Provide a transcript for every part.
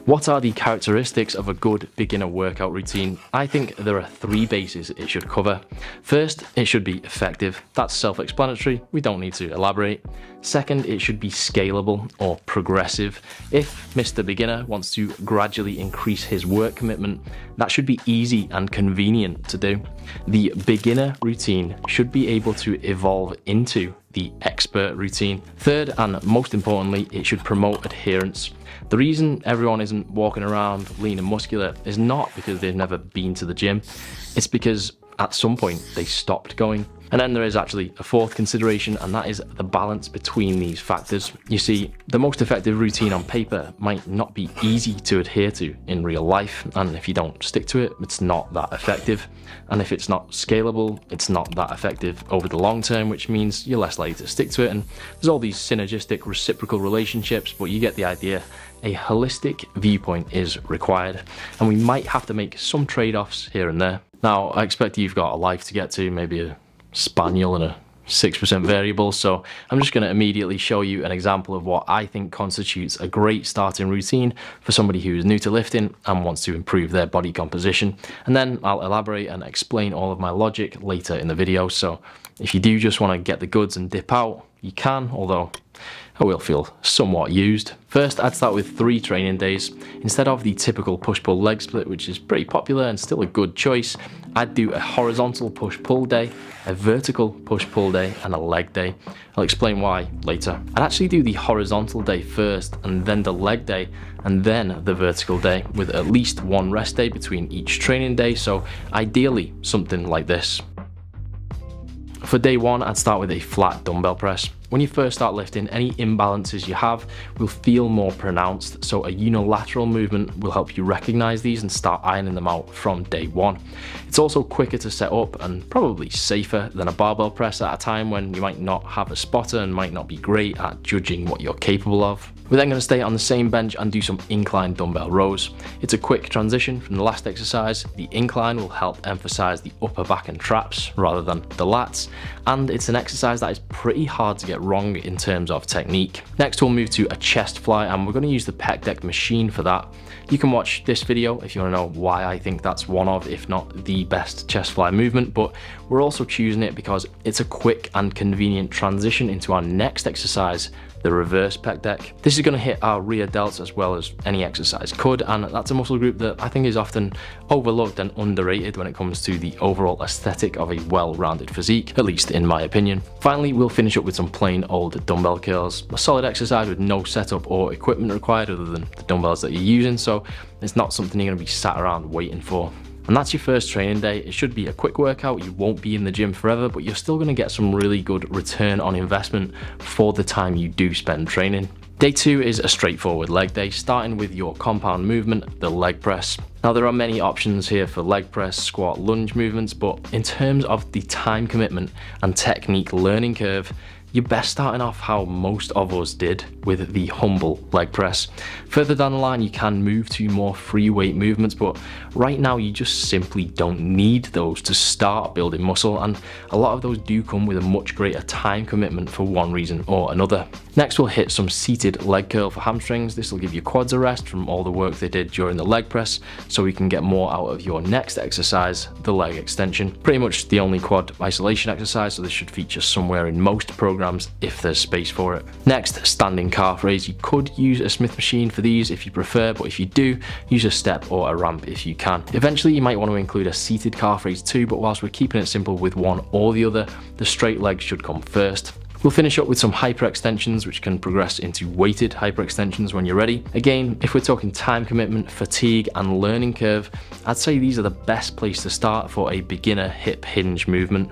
What are the characteristics of a good beginner workout routine? I think there are 3 bases it should cover. First, it should be effective. That's self-explanatory, we don't need to elaborate. Second, it should be scalable or progressive. If Mr. Beginner wants to gradually increase his work commitment, that should be easy and convenient to do. The beginner routine should be able to evolve into the expert routine. Third, and most importantly, it should promote adherence. The reason everyone isn't walking around lean and muscular is not because they've never been to the gym, it's because at some point they stopped going. And then there is actually a 4th consideration, and that is the balance between these factors. You see, the most effective routine on paper might not be easy to adhere to in real life, and if you don't stick to it, it's not that effective. And if it's not scalable, it's not that effective over the long term, which means you're less likely to stick to it. And there's all these synergistic reciprocal relationships, but you get the idea. A holistic viewpoint is required, and we might have to make some trade-offs here and there. Now, I expect you've got a life to get to, maybe a spaniel and a 6% variable, so I'm just going to immediately show you an example of what I think constitutes a great starting routine for somebody who is new to lifting and wants to improve their body composition, and then I'll elaborate and explain all of my logic later in the video. So if you do just want to get the goods and dip out, you can, although I will feel somewhat used. First, I'd start with 3 training days. Instead of the typical push-pull leg split, which is pretty popular and still a good choice, I'd do a horizontal push-pull day, a vertical push-pull day, and a leg day. I'll explain why later. I'd actually do the horizontal day first, and then the leg day, and then the vertical day, with at least 1 rest day between each training day, so ideally something like this. For day 1, I'd start with a flat dumbbell press. When you first start lifting, any imbalances you have will feel more pronounced, so a unilateral movement will help you recognize these and start ironing them out from day 1. It's also quicker to set up and probably safer than a barbell press at a time when you might not have a spotter and might not be great at judging what you're capable of. We're then going to stay on the same bench and do some incline dumbbell rows. It's a quick transition from the last exercise. The incline will help emphasize the upper back and traps rather than the lats, and it's an exercise that is pretty hard to get wrong in terms of technique. Next, we'll move to a chest fly, and we're going to use the pec deck machine for that. You can watch this video if you want to know why I think that's one of, if not the best chest fly movement, but we're also choosing it because it's a quick and convenient transition into our next exercise, the reverse pec deck. This is going to hit our rear delts as well as any exercise could, and that's a muscle group that I think is often overlooked and underrated when it comes to the overall aesthetic of a well-rounded physique, at least in my opinion. Finally, we'll finish up with some plain old dumbbell curls, a solid exercise with no setup or equipment required other than the dumbbells that you're using, so it's not something you're going to be sat around waiting for. And that's your first training day. It should be a quick workout. You won't be in the gym forever, but you're still going to get some really good return on investment for the time you do spend training. Day 2 is a straightforward leg day, starting with your compound movement, the leg press. Now, there are many options here for leg press, squat, lunge movements, but in terms of the time commitment and technique learning curve, you're best starting off how most of us did, with the humble leg press. Further down the line, you can move to more free weight movements, but right now you just simply don't need those to start building muscle, and a lot of those do come with a much greater time commitment for one reason or another. Next, we'll hit some seated leg curl for hamstrings. This will give your quads a rest from all the work they did during the leg press, so we can get more out of your next exercise, the leg extension. Pretty much the only quad isolation exercise, so this should feature somewhere in most programs if there's space for it. Next, standing calf raise. You could use a Smith machine for these if you prefer, but if you do, use a step or a ramp if you can. Eventually, you might want to include a seated calf raise too, but whilst we're keeping it simple with one or the other, the straight leg should come first. We'll finish up with some hyperextensions, which can progress into weighted hyperextensions when you're ready. Again, if we're talking time commitment, fatigue, and learning curve, I'd say these are the best place to start for a beginner hip hinge movement.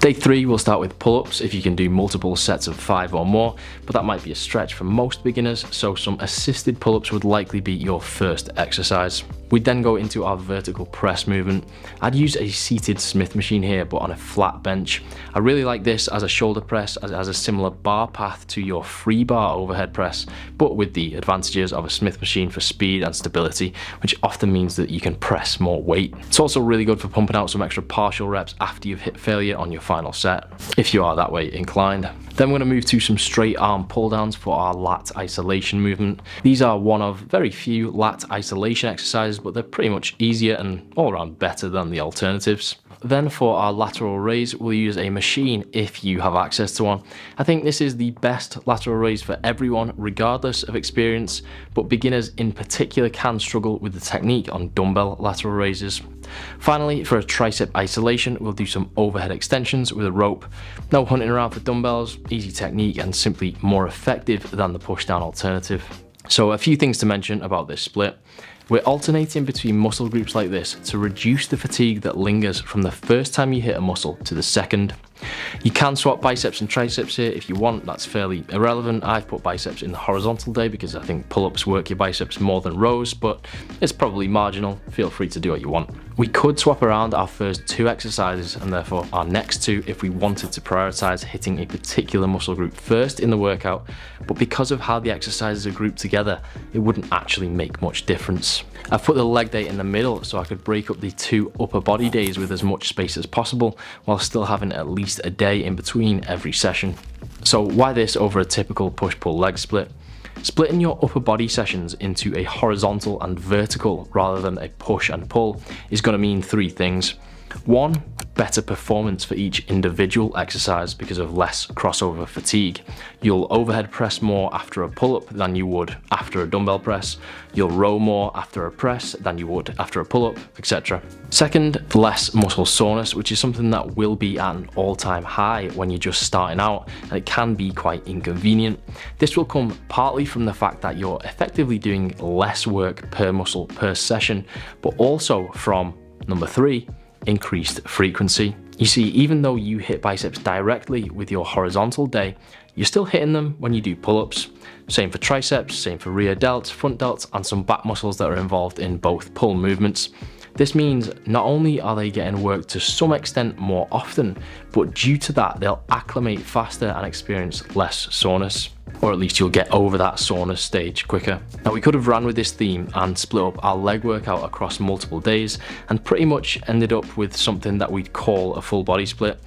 Day 3, we'll start with pull-ups if you can do multiple sets of 5 or more, but that might be a stretch for most beginners, so some assisted pull-ups would likely be your first exercise. We'd then go into our vertical press movement. I'd use a seated Smith machine here, but on a flat bench. I really like this as a shoulder press, as it has a similar bar path to your free bar overhead press, but with the advantages of a Smith machine for speed and stability, which often means that you can press more weight. It's also really good for pumping out some extra partial reps after you've hit failure on your final set, if you are that way inclined. Then we're going to move to some straight arm pull downs for our lat isolation movement. These are one of very few lat isolation exercises, but they're pretty much easier and all around better than the alternatives. Then for our lateral raise, we'll use a machine if you have access to one. I think this is the best lateral raise for everyone, regardless of experience, but beginners in particular can struggle with the technique on dumbbell lateral raises. Finally, for a tricep isolation, we'll do some overhead extensions with a rope. No hunting around for dumbbells, easy technique and simply more effective than the push down alternative. So a few things to mention about this split. We're alternating between muscle groups like this to reduce the fatigue that lingers from the first time you hit a muscle to the second. You can swap biceps and triceps here if you want, that's fairly irrelevant. I've put biceps in the horizontal day because I think pull-ups work your biceps more than rows, but it's probably marginal, feel free to do what you want. We could swap around our first two exercises and therefore our next two if we wanted to prioritize hitting a particular muscle group first in the workout, but because of how the exercises are grouped together, it wouldn't actually make much difference. I've put the leg day in the middle so I could break up the two upper body days with as much space as possible while still having at least a day in between every session. So why this over a typical push-pull leg split? Splitting your upper body sessions into a horizontal and vertical rather than a push and pull is going to mean three things. One, better performance for each individual exercise because of less crossover fatigue. You'll overhead press more after a pull-up than you would after a dumbbell press. You'll row more after a press than you would after a pull-up, etc. Second, less muscle soreness, which is something that will be at an all-time high when you're just starting out, and it can be quite inconvenient. This will come partly from the fact that you're effectively doing less work per muscle per session, but also from number three, increased frequency. You see, even though you hit biceps directly with your horizontal day, you're still hitting them when you do pull-ups. Same for triceps, same for rear delts, front delts, and some back muscles that are involved in both pull movements. This means not only are they getting worked to some extent more often, but due to that, they'll acclimate faster and experience less soreness. Or at least you'll get over that soreness stage quicker. Now we could have ran with this theme and split up our leg workout across multiple days and pretty much ended up with something that we'd call a full body split.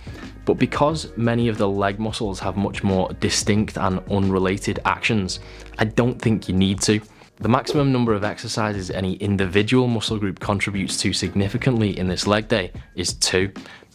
But because many of the leg muscles have much more distinct and unrelated actions, I don't think you need to. The maximum number of exercises any individual muscle group contributes to significantly in this leg day is 2.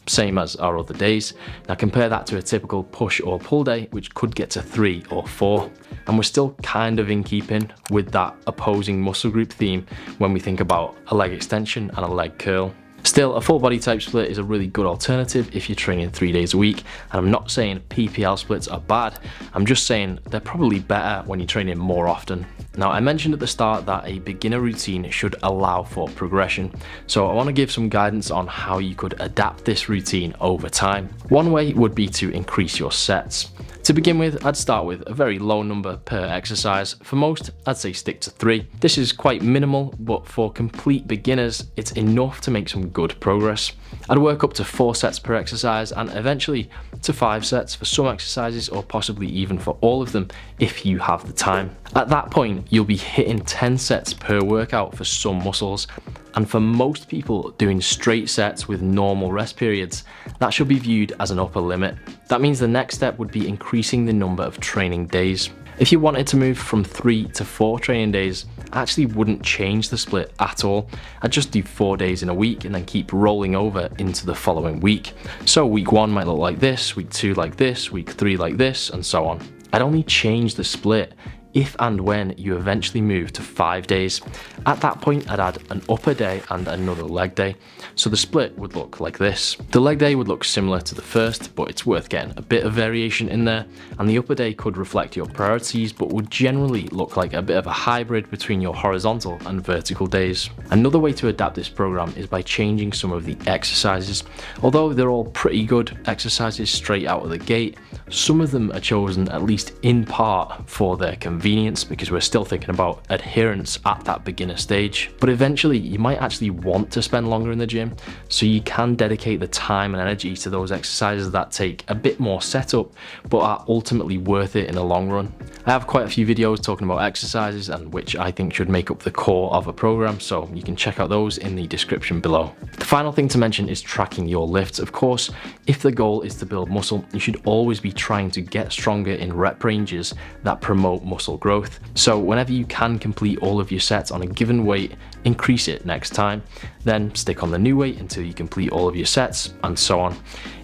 Same as our other days. Now compare that to a typical push or pull day, which could get to 3 or 4. And we're still kind of in keeping with that opposing muscle group theme when we think about a leg extension and a leg curl. Still, a full body type split is a really good alternative if you're training 3 days a week. And I'm not saying PPL splits are bad, I'm just saying they're probably better when you're training more often. Now, I mentioned at the start that a beginner routine should allow for progression. So I want to give some guidance on how you could adapt this routine over time. One way would be to increase your sets. To begin with, I'd start with a very low number per exercise. For most, I'd say stick to 3. This is quite minimal, but for complete beginners, it's enough to make some good progress. I'd work up to 4 sets per exercise and eventually to 5 sets for some exercises, or possibly even for all of them if you have the time. At that point, you'll be hitting 10 sets per workout for some muscles. And for most people doing straight sets with normal rest periods, that should be viewed as an upper limit. That means the next step would be increasing the number of training days. If you wanted to move from 3 to 4 training days, I actually wouldn't change the split at all. I'd just do 4 days in a week and then keep rolling over into the following week. So week 1 might look like this, week 2 like this, week 3 like this, and so on. I'd only change the split if and when you eventually move to 5 days. At that point, I'd add an upper day and another leg day. So the split would look like this. The leg day would look similar to the first, but it's worth getting a bit of variation in there. And the upper day could reflect your priorities, but would generally look like a bit of a hybrid between your horizontal and vertical days. Another way to adapt this program is by changing some of the exercises. Although they're all pretty good exercises straight out of the gate, some of them are chosen at least in part for their convenience. convenience because we're still thinking about adherence at that beginner stage. But eventually you might actually want to spend longer in the gym, so you can dedicate the time and energy to those exercises that take a bit more setup but are ultimately worth it in the long run. I have quite a few videos talking about exercises and which I think should make up the core of a program, so you can check out those in the description below. The final thing to mention is tracking your lifts. Of course, if the goal is to build muscle, you should always be trying to get stronger in rep ranges that promote muscle growth. So whenever you can complete all of your sets on a given weight, increase it next time, then stick on the new weight until you complete all of your sets, and so on.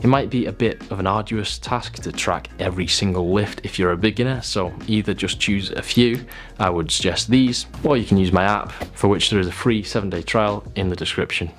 It might be a bit of an arduous task to track every single lift if you're a beginner, so either just choose a few, I would suggest these, or you can use my app, for which there is a free 7-day trial in the description.